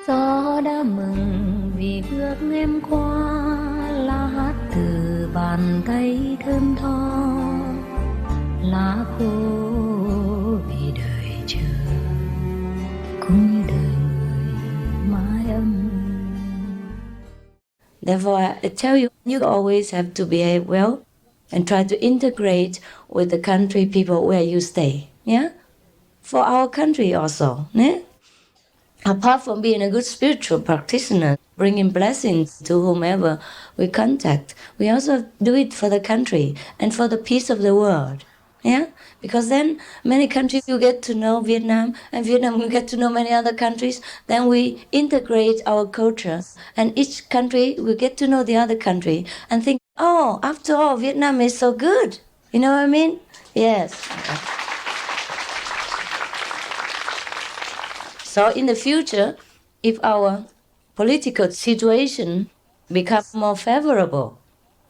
Gió đã mừng vì bước em qua, lá hát từ bàn tay thơm tho, lá khô vì đời chờ, cũng như đời người mãi âm. Therefore, I tell you, you always have to behave well and try to integrate with the country people where you stay. Yeah, for our country also. Yeah? Apart from being a good spiritual practitioner, bringing blessings to whomever we contact, we also do it for the country and for the peace of the world. Yeah? Because then many countries you get to know Vietnam, and Vietnam will get to know many other countries. Then we integrate our culture, and each country will get to know the other country and think, oh, after all, Vietnam is so good. You know what I mean? Yes. So in the future, if our political situation becomes more favorable,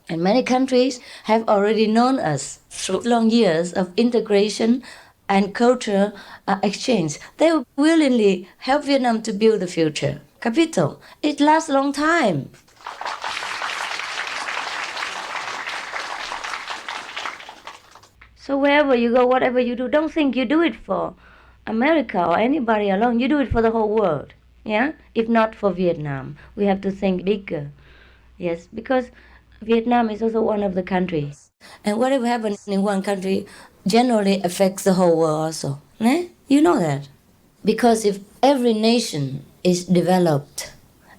and many countries have already known us through long years of integration and culture exchange, they will willingly help Vietnam to build the future. Capito, it lasts a long time. So wherever you go, whatever you do, don't think you do it for America or anybody alone. You do it for the whole world. Yeah? If not for Vietnam, we have to think bigger. Yes, because Vietnam is also one of the countries. And whatever happens in one country generally affects the whole world also. Eh? You know that. Because if every nation is developed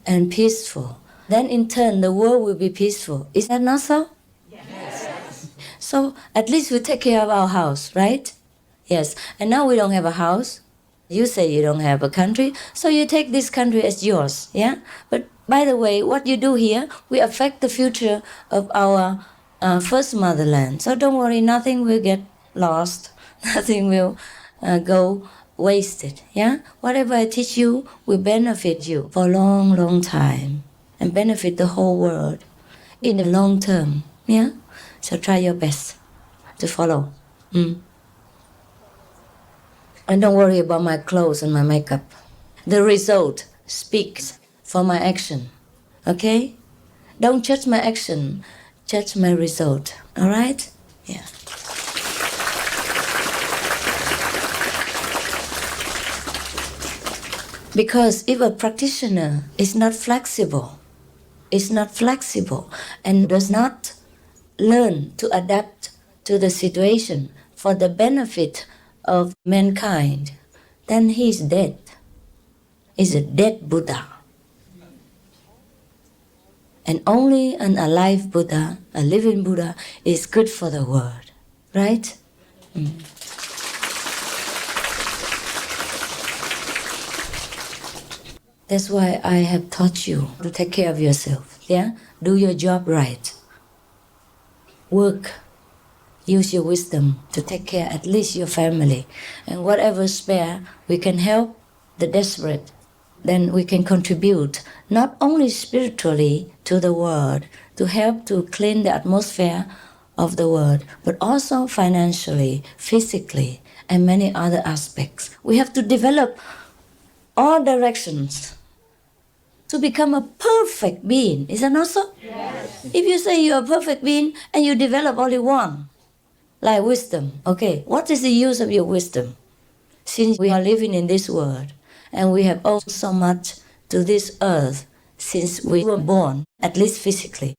and peaceful, then in turn the world will be peaceful. Is that not so? Yes. So at least we take care of our house, right? Yes. And now we don't have a house. You say you don't have a country, so you take this country as yours, yeah? But by the way, what you do here will affect the future of our first motherland. So don't worry, nothing will get lost. Nothing will go wasted, yeah? Whatever I teach you will benefit you for a long, long time and benefit the whole world in the long term, yeah? So try your best to follow. And don't worry about my clothes and my makeup. The result speaks for my action. Okay? Don't judge my action, judge my result. All right? Yeah. Because if a practitioner is not flexible, and does not learn to adapt to the situation for the benefit of mankind, then he is dead. He's a dead Buddha. And only an alive Buddha, a living Buddha, is good for the world. Right? That's why I have taught you to take care of yourself. Yeah? Do your job right. Work. Use your wisdom to take care at least your family. And whatever spare, we can help the desperate. Then we can contribute not only spiritually to the world, to help to clean the atmosphere of the world, but also financially, physically, and many other aspects. We have to develop all directions to become a perfect being. Is that not so? Yes. If you say you're a perfect being and you develop only one, like wisdom, okay, what is the use of your wisdom? Since we are living in this world and we have owed so much to this earth since we were born, at least physically.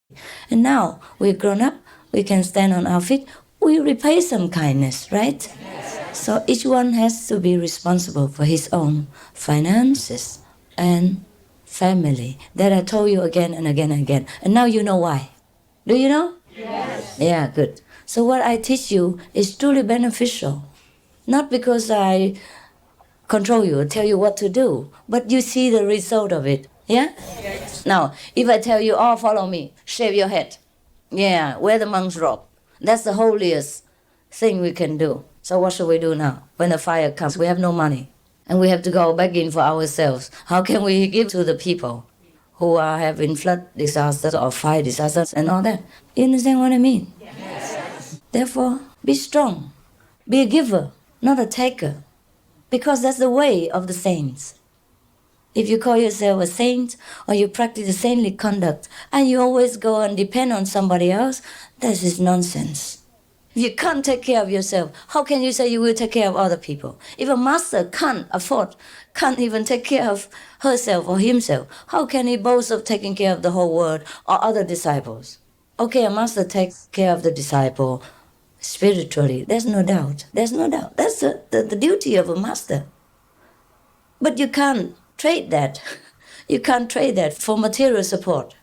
And now we're grown up, we can stand on our feet, we repay some kindness, right? Yes. So each one has to be responsible for his own finances and family. That I told you again and again and again. And now you know why. Do you know? Yes. Yeah, good. So what I teach you is truly beneficial. Not because I control you, tell you what to do, but you see the result of it. Yeah? Yes. Now, if I tell you, oh, follow me, shave your head. Yeah, wear the monk's robe. That's the holiest thing we can do. So what should we do now? When the fire comes, we have no money. And we have to go begging for ourselves. How can we give to the people who are having flood disasters or fire disasters and all that? You understand what I mean? Yes. Therefore, be strong. Be a giver, not a taker. Because that's the way of the saints. If you call yourself a saint or you practice a saintly conduct and you always go and depend on somebody else, this is nonsense. If you can't take care of yourself, how can you say you will take care of other people? If a master can't even take care of herself or himself, how can he boast of taking care of the whole world or other disciples? Okay, a master takes care of the disciple spiritually, there's no doubt. There's no doubt. That's the duty of a master. But you can't trade that. You can't trade that for material support.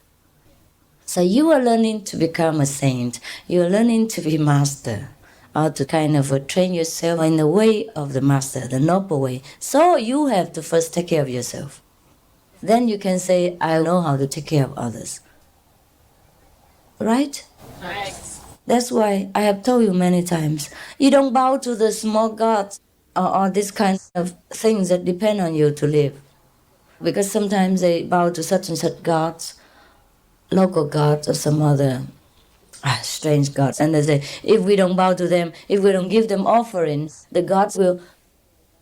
So you are learning to become a saint. You are learning to be master, or to kind of train yourself in the way of the master, the noble way. So you have to first take care of yourself. Then you can say, I know how to take care of others. Right? Right. That's why I have told you many times, you don't bow to the small gods or this kind of things that depend on you to live. Because sometimes they bow to such and such gods, local gods or some other strange gods. And they say, if we don't bow to them, if we don't give them offerings, the gods will,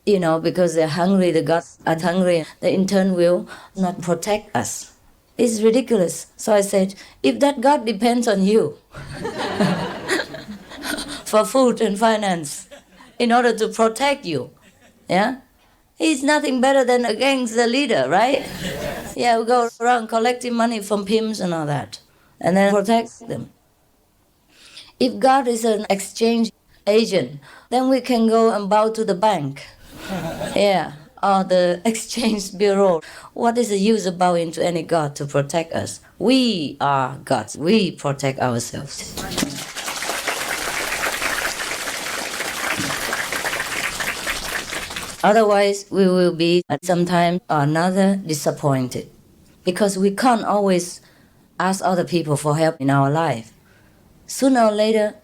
because they're hungry, the gods are hungry, they in turn will not protect us. It's ridiculous. So I said, if that God depends on you for food and finance in order to protect you, yeah, he's nothing better than against the leader, right? Yeah, we go around collecting money from pimps and all that, and then protect them. If God is an exchange agent, then we can go and bow to the bank, yeah, or the exchange bureau. What is the use of bowing to any God to protect us? We are gods. We protect ourselves. Otherwise, we will be at some time or another disappointed, because we can't always ask other people for help in our life. Sooner or later,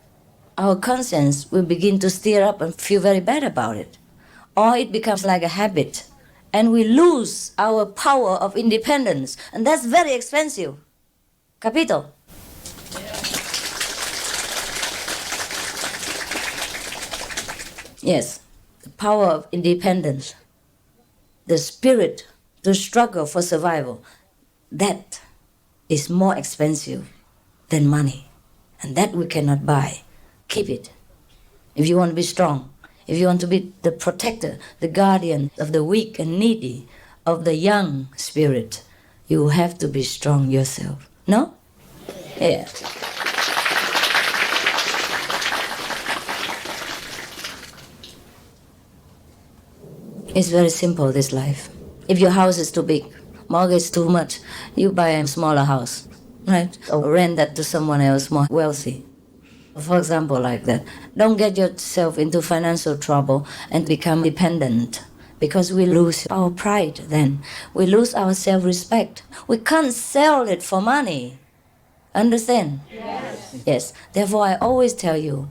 our conscience will begin to stir up and feel very bad about it. Or it becomes like a habit, and we lose our power of independence, and that's very expensive. Capito? Yes, the power of independence, the spirit to struggle for survival, that is more expensive than money, and that we cannot buy. Keep it. If you want to be strong, if you want to be the protector, the guardian of the weak and needy, of the young spirit, you have to be strong yourself. No? Yeah. It's very simple, this life. If your house is too big, mortgage too much, you buy a smaller house, right? Or rent that to someone else more wealthy. For example, like that. Don't get yourself into financial trouble and become dependent, because we lose our pride then. We lose our self-respect. We can't sell it for money. Understand? Yes. Yes. Therefore, I always tell you,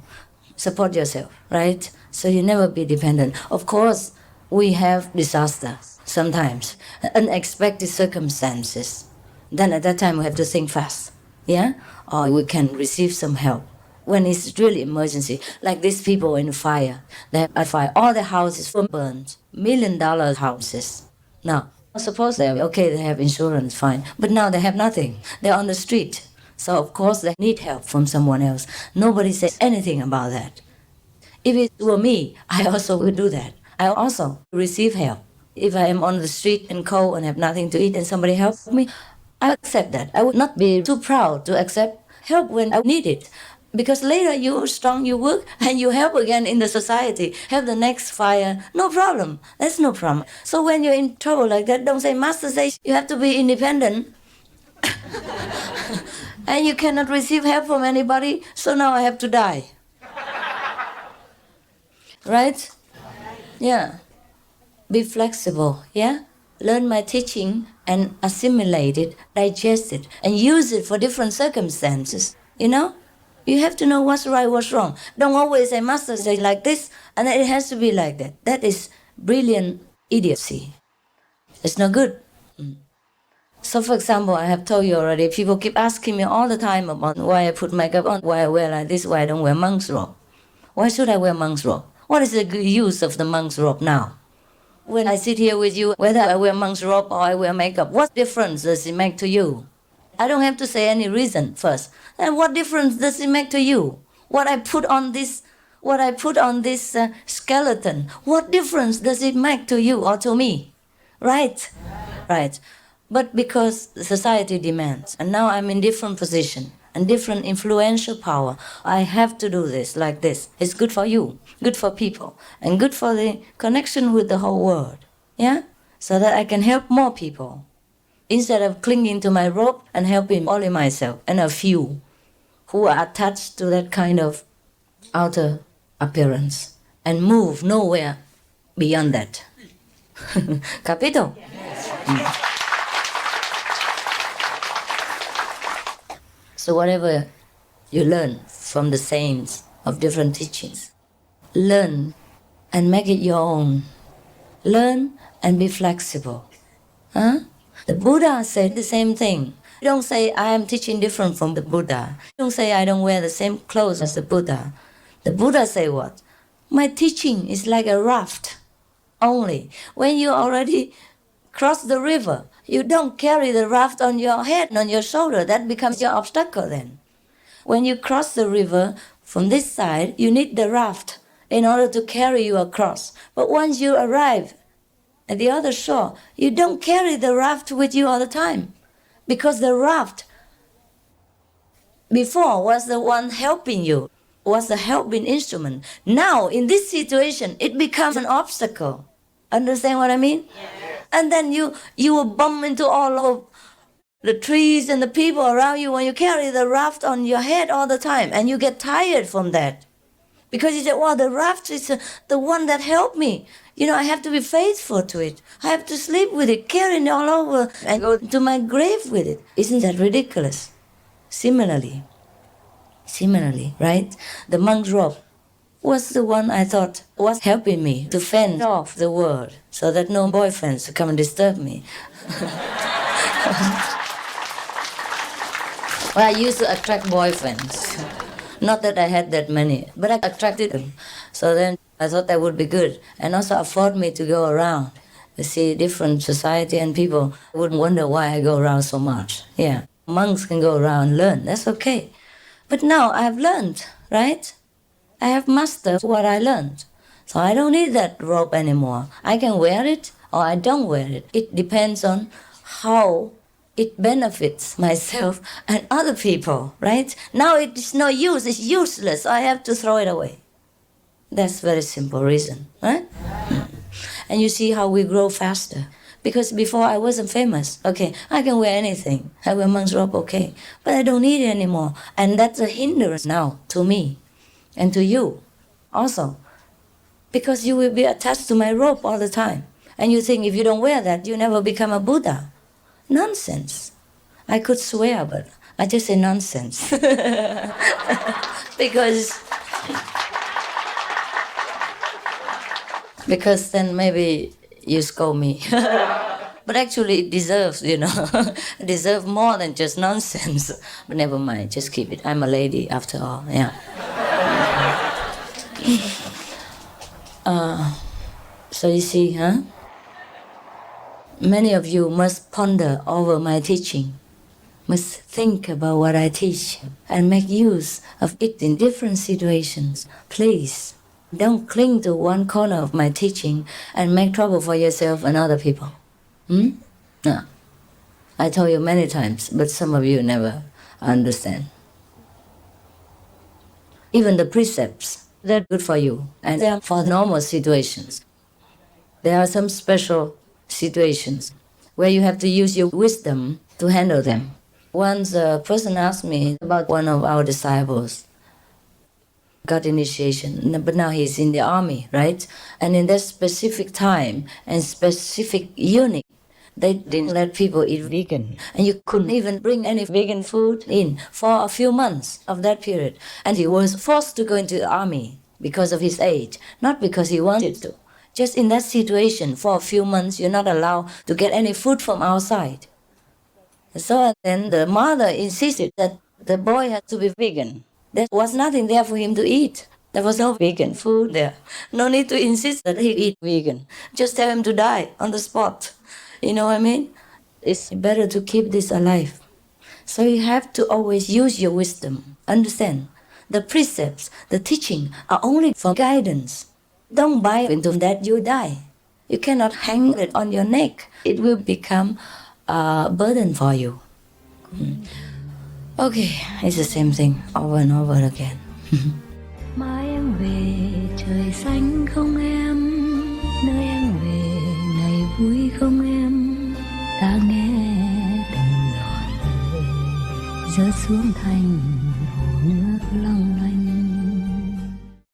support yourself, right? So you never be dependent. Of course, we have disaster sometimes, unexpected circumstances. Then at that time, we have to think fast, yeah? Or we can receive some help. When it's really emergency, like these people in the fire, they have a fire, all the houses were burned, $1 million houses. Now, suppose they have insurance, fine, but now they have nothing. They're on the street, so of course they need help from someone else. Nobody says anything about that. If it were me, I also would do that. I also receive help. If I am on the street and cold and have nothing to eat and somebody helps me, I accept that. I would not be too proud to accept help when I need it. Because later you're strong, you work, and you help again in the society. Have the next fire, no problem. That's no problem. So when you're in trouble like that, don't say, Master says you have to be independent. And you cannot receive help from anybody, so now I have to die. Right? Yeah. Be flexible, yeah? Learn my teaching and assimilate it, digest it, and use it for different circumstances, You have to know what's right, what's wrong. Don't always say, Master say like this, and it has to be like that. That is brilliant idiocy. It's not good. So, for example, I have told you already, people keep asking me all the time about why I put makeup on, why I wear like this, why I don't wear monk's robe. Why should I wear monk's robe? What is the use of the monk's robe now? When I sit here with you, whether I wear monk's robe or I wear makeup, what difference does it make to you? I don't have to say any reason first. And what difference does it make to you? What I put on this skeleton, what difference does it make to you or to me? Right? Right. But because society demands, and now I'm in different position and different influential power, I have to do this like this. It's good for you, good for people, and good for the connection with the whole world. Yeah? So that I can help more people. Instead of clinging to my rope and helping only myself and a few who are attached to that kind of outer appearance and move nowhere beyond that. Capito? Yes. So whatever you learn from the saints of different teachings, learn and make it your own. Learn and be flexible. Huh? The Buddha said the same thing. Don't say I am teaching different from the Buddha. Don't say I don't wear the same clothes as the Buddha. The Buddha say what? My teaching is like a raft only. When you already cross the river, you don't carry the raft on your head and on your shoulder. That becomes your obstacle then. When you cross the river from this side, you need the raft in order to carry you across. But once you arrive at the other shore, you don't carry the raft with you all the time. Because the raft before was the one helping you, was the helping instrument. Now, in this situation, it becomes an obstacle. Understand what I mean? Yes. And then you will bump into all of the trees and the people around you when you carry the raft on your head all the time, and you get tired from that. Because you say, well, the raft is the one that helped me. You know, I have to be faithful to it. I have to sleep with it, carry it all over, and go to my grave with it. Isn't that ridiculous? Similarly, right? The monk's robe was the one I thought was helping me to fend off the world so that no boyfriends would come and disturb me. Well, I used to attract boyfriends. Not that I had that many, but I attracted them. So then I thought that would be good and also afford me to go around to see different society and people wouldn't wonder why I go around so much. Yeah, monks can go around and learn, that's okay. But now I've learned, right? I have mastered what I learned. So I don't need that robe anymore. I can wear it or I don't wear it. It depends on how it benefits myself and other people, right? Now it's no use, it's useless. I have to throw it away. That's very simple reason, right? And you see how we grow faster. Because before I wasn't famous. Okay, I can wear anything. I wear monk's robe, okay. But I don't need it anymore. And that's a hindrance now to me and to you also. Because you will be attached to my robe all the time. And you think if you don't wear that, you never become a Buddha. Nonsense. I could swear, but I just say nonsense. because then maybe you scold me. But actually it deserves, it deserves more than just nonsense. But never mind, just keep it. I'm a lady after all, yeah. So you see, huh? Many of you must ponder over my teaching, must think about what I teach and make use of it in different situations. Please, don't cling to one corner of my teaching and make trouble for yourself and other people. No. I told you many times, but some of you never understand. Even the precepts, they're good for you, and they're for normal situations. There are some special situations where you have to use your wisdom to handle them. Once a person asked me about one of our disciples, got initiation, but now he's in the army, right? And in that specific time and specific unit, they didn't let people eat vegan. And you couldn't even bring any vegan food in for a few months of that period. And he was forced to go into the army because of his age, not because he wanted to. Just in that situation, for a few months, you're not allowed to get any food from outside. So then the mother insisted that the boy had to be vegan. There was nothing there for him to eat. There was no vegan food there. No need to insist that he eat vegan. Just tell him to die on the spot. You know what I mean? It's better to keep this alive. So you have to always use your wisdom. Understand? The precepts, the teaching are only for guidance. Don't buy into that you die. You cannot hang it on your neck. It will become a burden for you. Okay, it's the same thing over and over again. Mai em về trời xanh không em, nơi em về ngày vui không em, ta nghe từng giọt lệ rơi xuống thành hồ nước long